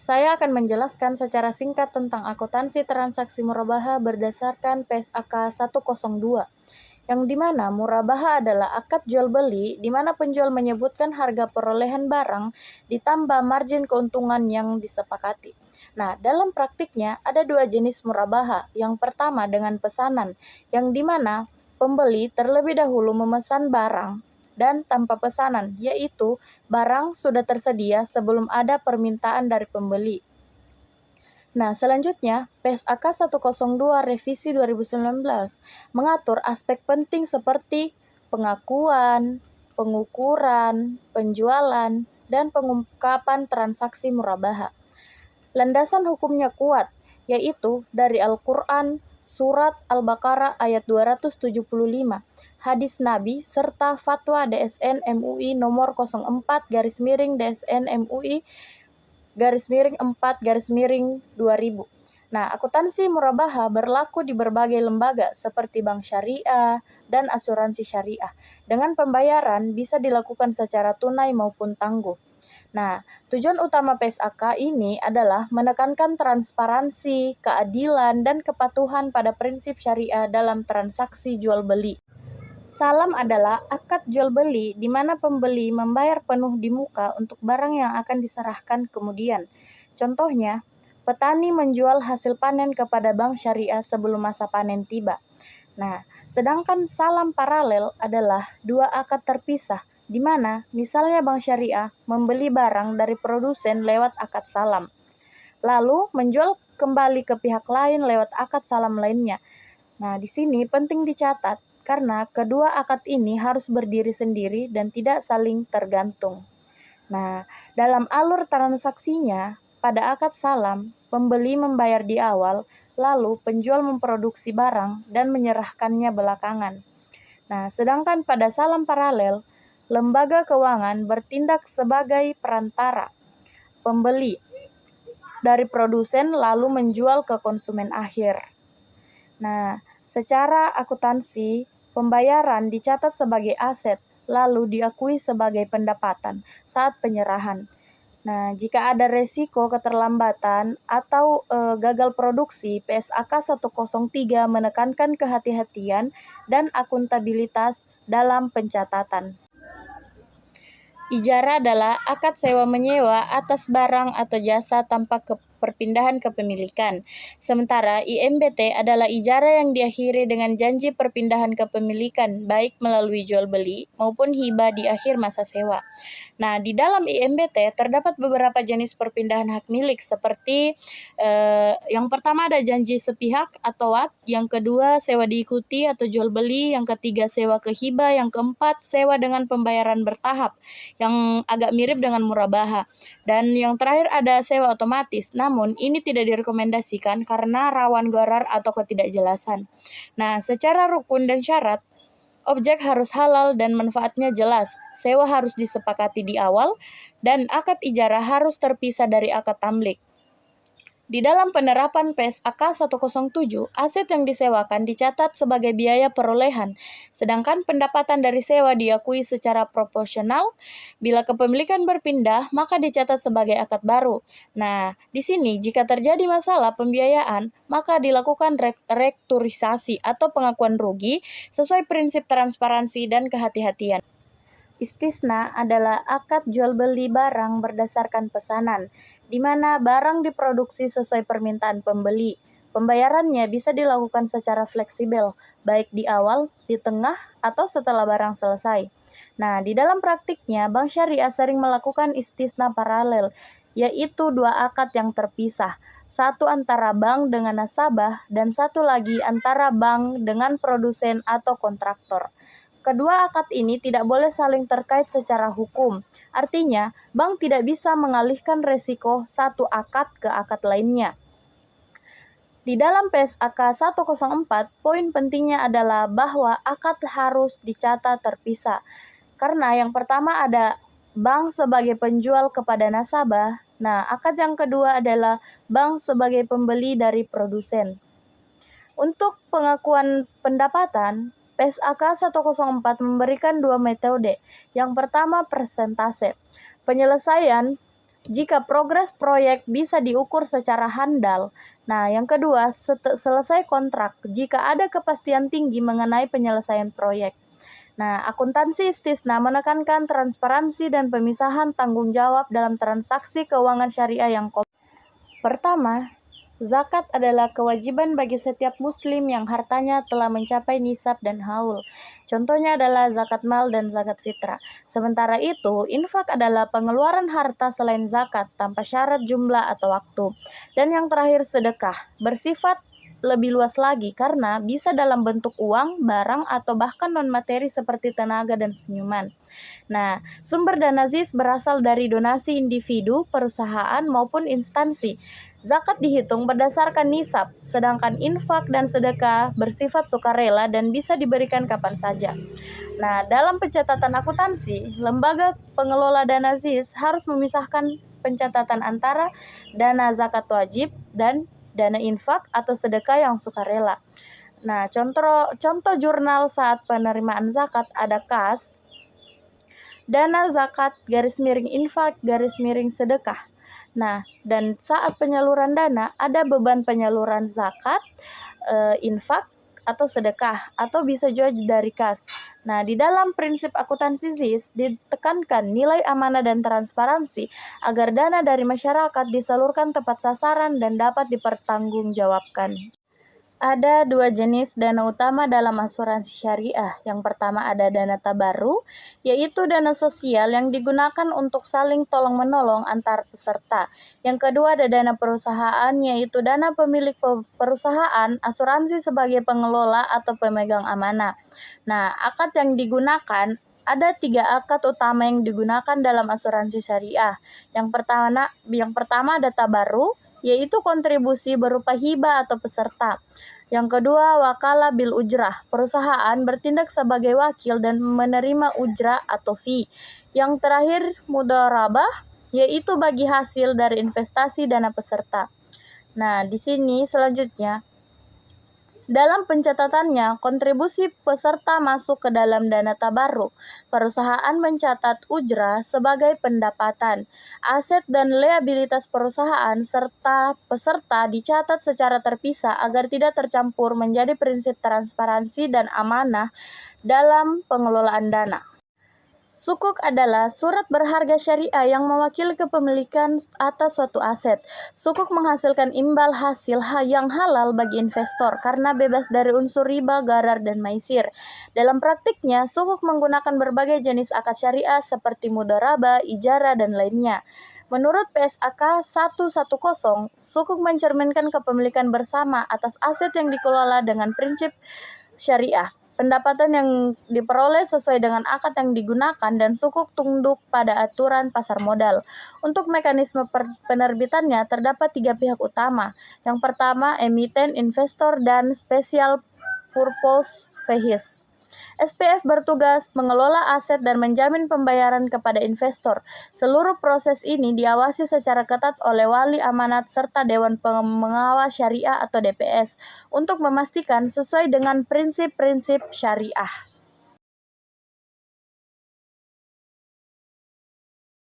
Saya akan menjelaskan secara singkat tentang akuntansi transaksi murabaha berdasarkan PSAK 102, yang dimana murabaha adalah akad jual beli di mana penjual menyebutkan harga perolehan barang ditambah margin keuntungan yang disepakati. Nah, dalam praktiknya ada dua jenis murabaha. Yang pertama dengan pesanan, yang dimana pembeli terlebih dahulu memesan barang dan tanpa pesanan, yaitu barang sudah tersedia sebelum ada permintaan dari pembeli. Nah, selanjutnya, PSAK 102 Revisi 2019 mengatur aspek penting seperti pengakuan, pengukuran, penjualan, dan pengungkapan transaksi murabaha. Landasan hukumnya kuat, yaitu dari Al-Quran, Surat Al-Baqarah ayat 275, hadis Nabi, serta fatwa DSN MUI nomor 04/DSN MUI /4/2000. Nah, akuntansi murabaha berlaku di berbagai lembaga seperti bank syariah dan asuransi syariah. Dengan pembayaran bisa dilakukan secara tunai maupun tangguh. Nah, tujuan utama PSAK ini adalah menekankan transparansi, keadilan, dan kepatuhan pada prinsip syariah dalam transaksi jual beli. Salam adalah akad jual beli di mana pembeli membayar penuh di muka untuk barang yang akan diserahkan kemudian. Contohnya, petani menjual hasil panen kepada bank syariah sebelum masa panen tiba. Nah, sedangkan salam paralel adalah dua akad terpisah, di mana misalnya bank syariah membeli barang dari produsen lewat akad salam, lalu menjual kembali ke pihak lain lewat akad salam lainnya. Nah, di sini penting dicatat karena kedua akad ini harus berdiri sendiri dan tidak saling tergantung. Nah, dalam alur transaksinya, pada akad salam, pembeli membayar di awal, lalu penjual memproduksi barang dan menyerahkannya belakangan. Nah, sedangkan pada salam paralel, lembaga keuangan bertindak sebagai perantara pembeli dari produsen lalu menjual ke konsumen akhir. Nah, secara akuntansi, pembayaran dicatat sebagai aset, lalu diakui sebagai pendapatan saat penyerahan. Nah, jika ada resiko keterlambatan atau gagal produksi, PSAK 103 menekankan kehati-hatian dan akuntabilitas dalam pencatatan. Ijarah adalah akad sewa-menyewa atas barang atau jasa tanpa perpindahan kepemilikan. Sementara IMBT adalah ijarah yang diakhiri dengan janji perpindahan kepemilikan, baik melalui jual beli maupun hibah di akhir masa sewa. Nah, di dalam IMBT terdapat beberapa jenis perpindahan hak milik seperti yang pertama ada janji sepihak atau WAT, yang kedua sewa diikuti atau jual beli, yang ketiga sewa ke hibah, yang keempat sewa dengan pembayaran bertahap yang agak mirip dengan murabaha, dan yang terakhir ada sewa otomatis. Namun ini tidak direkomendasikan karena rawan gharar atau ketidakjelasan. Nah, secara rukun dan syarat, objek harus halal dan manfaatnya jelas, sewa harus disepakati di awal, dan akad ijarah harus terpisah dari akad tamlik. Di dalam penerapan PSAK 107, aset yang disewakan dicatat sebagai biaya perolehan, sedangkan pendapatan dari sewa diakui secara proporsional. Bila kepemilikan berpindah, maka dicatat sebagai akad baru. Nah, di sini jika terjadi masalah pembiayaan, maka dilakukan rekturisasi atau pengakuan rugi sesuai prinsip transparansi dan kehati-hatian. Istisna adalah akad jual beli barang berdasarkan pesanan, di mana barang diproduksi sesuai permintaan pembeli. Pembayarannya bisa dilakukan secara fleksibel, baik di awal, di tengah, atau setelah barang selesai. Nah, di dalam praktiknya, bank syariah sering melakukan istisna paralel, yaitu dua akad yang terpisah. Satu antara bank dengan nasabah, dan satu lagi antara bank dengan produsen atau kontraktor. Kedua akad ini tidak boleh saling terkait secara hukum. Artinya, bank tidak bisa mengalihkan resiko satu akad ke akad lainnya. Di dalam PSAK 104, poin pentingnya adalah bahwa akad harus dicatat terpisah. Karena yang pertama ada bank sebagai penjual kepada nasabah. Nah, akad yang kedua adalah bank sebagai pembeli dari produsen. Untuk pengakuan pendapatan, PSAK 104 memberikan dua metode. Yang pertama, persentase. Penyelesaian jika progres proyek bisa diukur secara handal. Nah, yang kedua, selesai kontrak jika ada kepastian tinggi mengenai penyelesaian proyek. Nah, akuntansi istisna menekankan transparansi dan pemisahan tanggung jawab dalam transaksi keuangan syariah yang kompleks. Pertama, zakat adalah kewajiban bagi setiap muslim yang hartanya telah mencapai nisab dan haul. Contohnya adalah zakat mal dan zakat fitrah. Sementara itu, infak adalah pengeluaran harta selain zakat tanpa syarat jumlah atau waktu. Dan yang terakhir, sedekah bersifat lebih luas lagi karena bisa dalam bentuk uang, barang, atau bahkan non-materi seperti tenaga dan senyuman. Nah, sumber dana ZIS berasal dari donasi individu, perusahaan, maupun instansi. Zakat dihitung berdasarkan nisab, sedangkan infak dan sedekah bersifat sukarela dan bisa diberikan kapan saja. Nah, dalam pencatatan akuntansi, lembaga pengelola dana ZIS harus memisahkan pencatatan antara dana zakat wajib dan dana infak atau sedekah yang sukarela. Nah, contoh jurnal saat penerimaan zakat ada kas, dana zakat, _infak, _sedekah. Nah, dan saat penyaluran dana, ada beban penyaluran zakat, infak, atau sedekah, atau bisa juga dari kas. Nah, di dalam prinsip akuntansi ZIS ditekankan nilai amanah dan transparansi agar dana dari masyarakat disalurkan tepat sasaran dan dapat dipertanggungjawabkan. Ada dua jenis dana utama dalam asuransi syariah. Yang pertama ada dana tabaru, yaitu dana sosial yang digunakan untuk saling tolong-menolong antar peserta. Yang kedua ada dana perusahaan, yaitu dana pemilik perusahaan, asuransi sebagai pengelola atau pemegang amanah. Nah, akad yang digunakan ada 3 akad utama yang digunakan dalam asuransi syariah. Yang pertama ada tabaru, yaitu kontribusi berupa hibah atau peserta. Yang kedua, wakalah bil ujrah. Perusahaan bertindak sebagai wakil dan menerima ujrah atau fee. Yang terakhir, mudharabah, yaitu bagi hasil dari investasi dana peserta. Nah, di sini selanjutnya, dalam pencatatannya, kontribusi peserta masuk ke dalam dana tabarruk. Perusahaan mencatat ujrah sebagai pendapatan. Aset dan liabilitas perusahaan serta peserta dicatat secara terpisah agar tidak tercampur menjadi prinsip transparansi dan amanah dalam pengelolaan dana. Sukuk adalah surat berharga syariah yang mewakili kepemilikan atas suatu aset. Sukuk menghasilkan imbal hasil yang halal bagi investor karena bebas dari unsur riba, gharar, dan maisir. Dalam praktiknya, sukuk menggunakan berbagai jenis akad syariah seperti mudharabah, ijarah, dan lainnya. Menurut PSAK 110, sukuk mencerminkan kepemilikan bersama atas aset yang dikelola dengan prinsip syariah. Pendapatan yang diperoleh sesuai dengan akad yang digunakan dan sukuk tunduk pada aturan pasar modal. Untuk mekanisme penerbitannya terdapat 3 pihak utama. Yang pertama, emiten, investor, dan special purpose vehicles. SPV bertugas mengelola aset dan menjamin pembayaran kepada investor. Seluruh proses ini diawasi secara ketat oleh wali amanat serta Dewan Pengawas Syariah atau DPS untuk memastikan sesuai dengan prinsip-prinsip syariah.